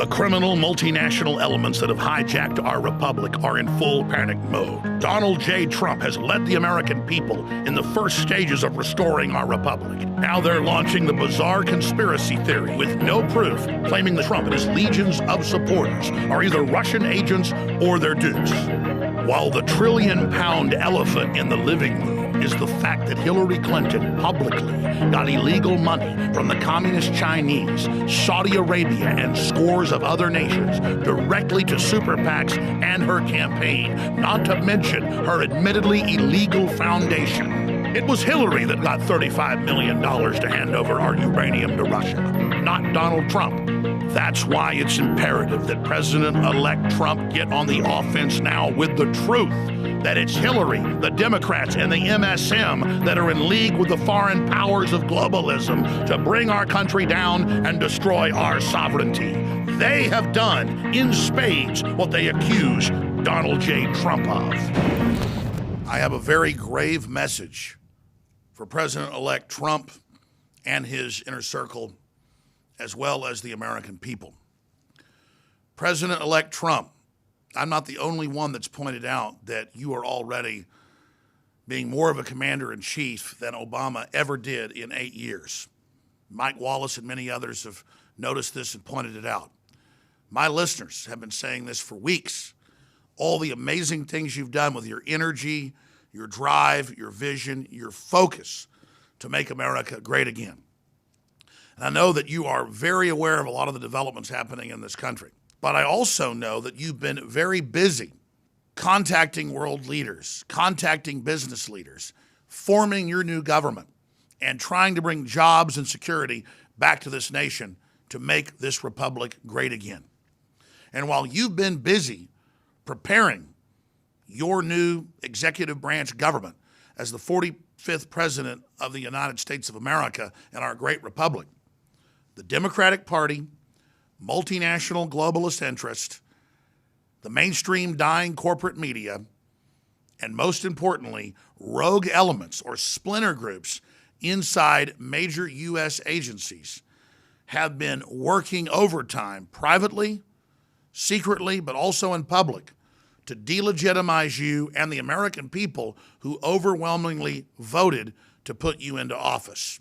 The criminal multinational elements that have hijacked our republic are in full panic mode. Donald J. Trump has led the American people in the first stages of restoring our republic. Now they're launching the bizarre conspiracy theory with no proof, claiming that Trump and his legions of supporters are either Russian agents or their dupes. While the trillion-pound elephant in the living room is the fact that Hillary Clinton publicly got illegal money from the communist Chinese, Saudi Arabia, and scores of other nations directly to super PACs and her campaign, not to mention her admittedly illegal foundation. It was Hillary that got $35 million to hand over our uranium to Russia, not Donald Trump. That's why it's imperative that President-elect Trump get on the offense now with the truth that it's Hillary, the Democrats, and the MSM that are in league with the foreign powers of globalism to bring our country down and destroy our sovereignty. They have done in spades what they accuse Donald J. Trump of. I have a very grave message for President-elect Trump and his inner circle, as well as the American people. President-elect Trump, I'm not the only one that's pointed out that you are already being more of a commander-in-chief than Obama ever did in 8 years. Mike Wallace and many others have noticed this and pointed it out. My listeners have been saying this for weeks. All the amazing things you've done with your energy, your drive, your vision, your focus to make America great again. And I know that you are very aware of a lot of the developments happening in this country. But I also know that you've been very busy contacting world leaders, contacting business leaders, forming your new government, and trying to bring jobs and security back to this nation to make this republic great again. And while you've been busy preparing your new executive branch government as the 45th president of the United States of America and our great republic, the Democratic Party, multinational globalist interest, the mainstream dying corporate media, and most importantly, rogue elements or splinter groups inside major U.S. agencies have been working overtime privately, secretly, but also in public to delegitimize you and the American people who overwhelmingly voted to put you into office.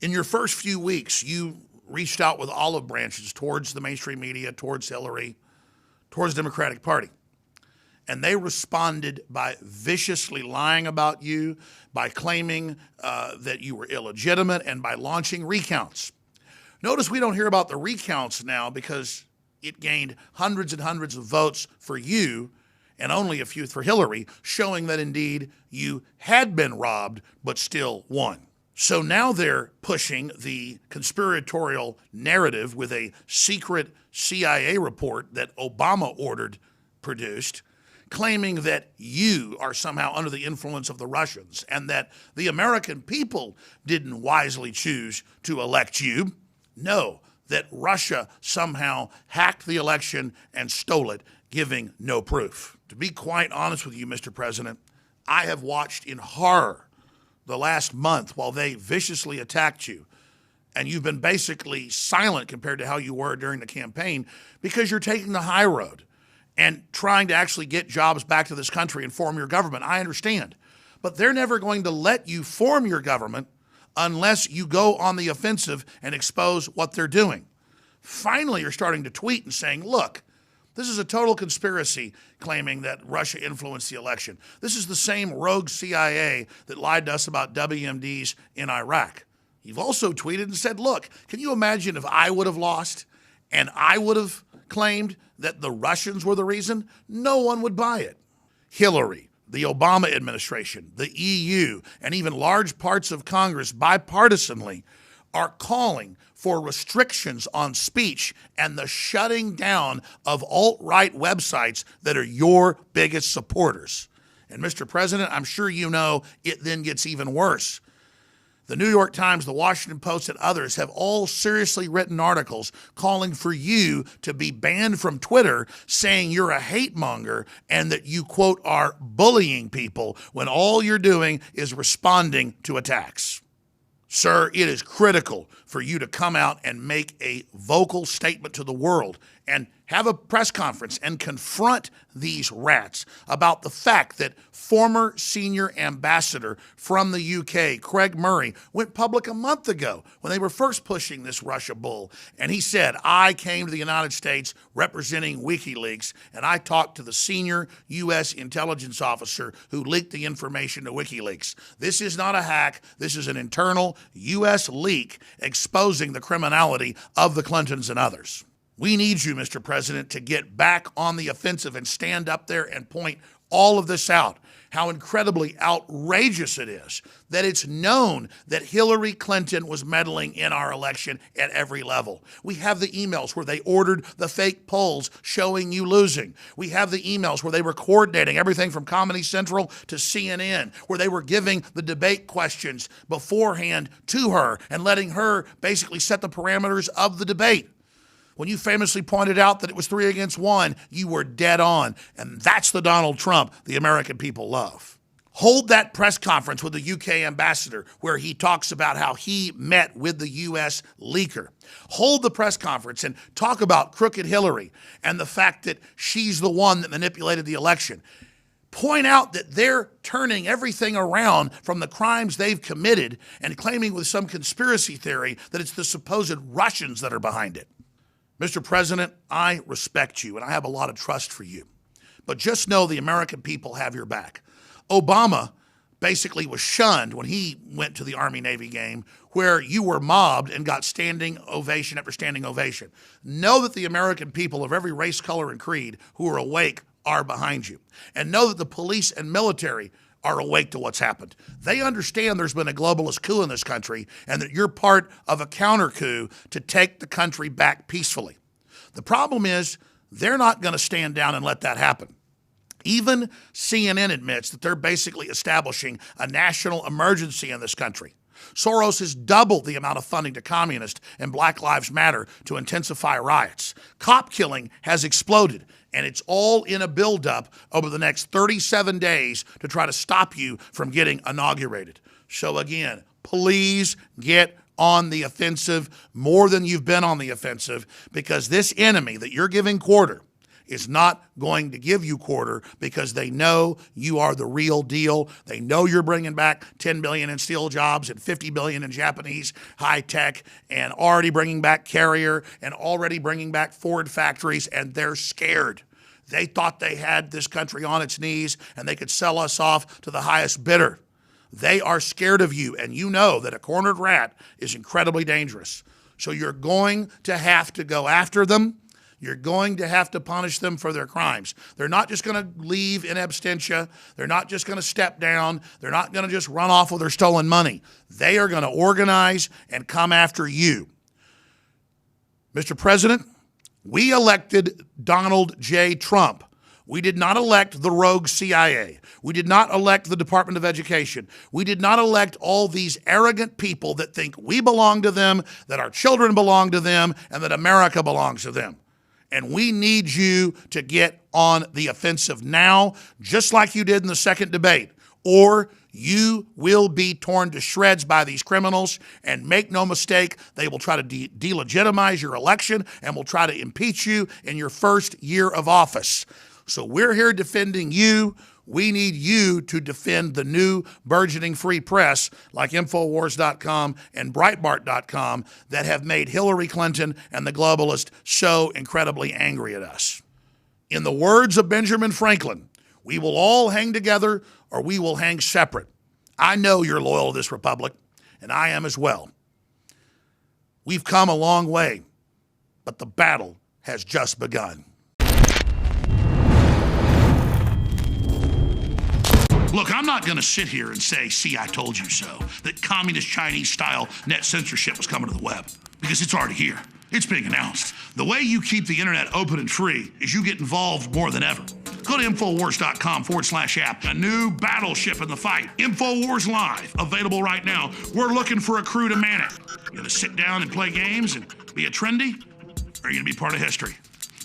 In your first few weeks, you reached out with olive branches towards the mainstream media, towards Hillary, towards the Democratic Party. And they responded by viciously lying about you, by claiming that you were illegitimate, and by launching recounts. Notice we don't hear about the recounts now because it gained hundreds and hundreds of votes for you and only a few for Hillary, showing that indeed you had been robbed but still won. So now they're pushing the conspiratorial narrative with a secret CIA report that Obama ordered produced, claiming that you are somehow under the influence of the Russians and that the American people didn't wisely choose to elect you. No, that Russia somehow hacked the election and stole it, giving no proof. To be quite honest with you, Mr. President, I have watched in horror the last month while they viciously attacked you, and you've been basically silent compared to how you were during the campaign because you're taking the high road and trying to actually get jobs back to this country and form your government. I understand. But they're never going to let you form your government unless you go on the offensive and expose what they're doing. Finally, you're starting to tweet and saying, look, this is a total conspiracy claiming that Russia influenced the election. This is the same rogue CIA that lied to us about WMDs in Iraq. You've also tweeted and said, look, can you imagine if I would have lost and I would have claimed that the Russians were the reason? No one would buy it. Hillary, the Obama administration, the EU, and even large parts of Congress bipartisanly are calling for restrictions on speech and the shutting down of alt-right websites that are your biggest supporters. And Mr. President, I'm sure you know it then gets even worse. The New York Times, the Washington Post, and others have all seriously written articles calling for you to be banned from Twitter, saying you're a hate monger and that you, quote, are bullying people when all you're doing is responding to attacks. Sir, it is critical for you to come out and make a vocal statement to the world and have a press conference and confront these rats about the fact that former senior ambassador from the UK, Craig Murray, went public a month ago when they were first pushing this Russia bull. And he said, I came to the United States representing WikiLeaks, and I talked to the senior U.S. intelligence officer who leaked the information to WikiLeaks. This is not a hack. This is an internal U.S. leak exposing the criminality of the Clintons and others. We need you, Mr. President, to get back on the offensive and stand up there and point all of this out. How incredibly outrageous it is that it's known that Hillary Clinton was meddling in our election at every level. We have the emails where they ordered the fake polls showing you losing. We have the emails where they were coordinating everything from Comedy Central to CNN, where they were giving the debate questions beforehand to her and letting her basically set the parameters of the debate. When you famously pointed out that it was 3 against 1, you were dead on. And that's the Donald Trump the American people love. Hold that press conference with the UK ambassador where he talks about how he met with the US leaker. Hold the press conference and talk about crooked Hillary and the fact that she's the one that manipulated the election. Point out that they're turning everything around from the crimes they've committed and claiming with some conspiracy theory that it's the supposed Russians that are behind it. Mr. President, I respect you and I have a lot of trust for you. But just know the American people have your back. Obama basically was shunned when he went to the Army-Navy game where you were mobbed and got standing ovation after standing ovation. Know that the American people of every race, color, and creed who are awake are behind you. And know that the police and military are awake to what's happened. They understand there's been a globalist coup in this country and that you're part of a counter coup to take the country back peacefully. The problem is they're not going to stand down and let that happen. Even CNN admits that they're basically establishing a national emergency in this country. Soros has doubled the amount of funding to communists and Black Lives Matter to intensify riots. Cop killing has exploded, and it's all in a buildup over the next 37 days to try to stop you from getting inaugurated. So again, please get on the offensive more than you've been on the offensive, because this enemy that you're giving quarter is not going to give you quarter because they know you are the real deal. They know you're bringing back 10 billion in steel jobs and 50 billion in Japanese high tech and already bringing back Carrier and already bringing back Ford factories, and they're scared. They thought they had this country on its knees and they could sell us off to the highest bidder. They are scared of you, and you know that a cornered rat is incredibly dangerous. So you're going to have to go after them. You're going to have to punish them for their crimes. They're not just going to leave in absentia. They're not just going to step down. They're not going to just run off with their stolen money. They are going to organize and come after you. Mr. President, we elected Donald J. Trump. We did not elect the rogue CIA. We did not elect the Department of Education. We did not elect all these arrogant people that think we belong to them, that our children belong to them, and that America belongs to them. And we need you to get on the offensive now, just like you did in the second debate, or you will be torn to shreds by these criminals. And make no mistake, they will try to delegitimize your election and will try to impeach you in your first year of office. So we're here defending you. We need you to defend the new burgeoning free press like Infowars.com and Breitbart.com that have made Hillary Clinton and the globalists so incredibly angry at us. In the words of Benjamin Franklin, we will all hang together or we will hang separate. I know you're loyal to this republic, and I am as well. We've come a long way, but the battle has just begun. Look, I'm not going to sit here and say, see, I told you so, that communist Chinese-style net censorship was coming to the web, because it's already here. It's being announced. The way you keep the internet open and free is you get involved more than ever. Go to Infowars.com/app. A new battleship in the fight. Infowars Live, available right now. We're looking for a crew to man it. You gonna sit down and play games and be a trendy? Or are you gonna be part of history?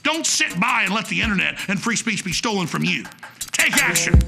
Don't sit by and let the internet and free speech be stolen from you. Take action.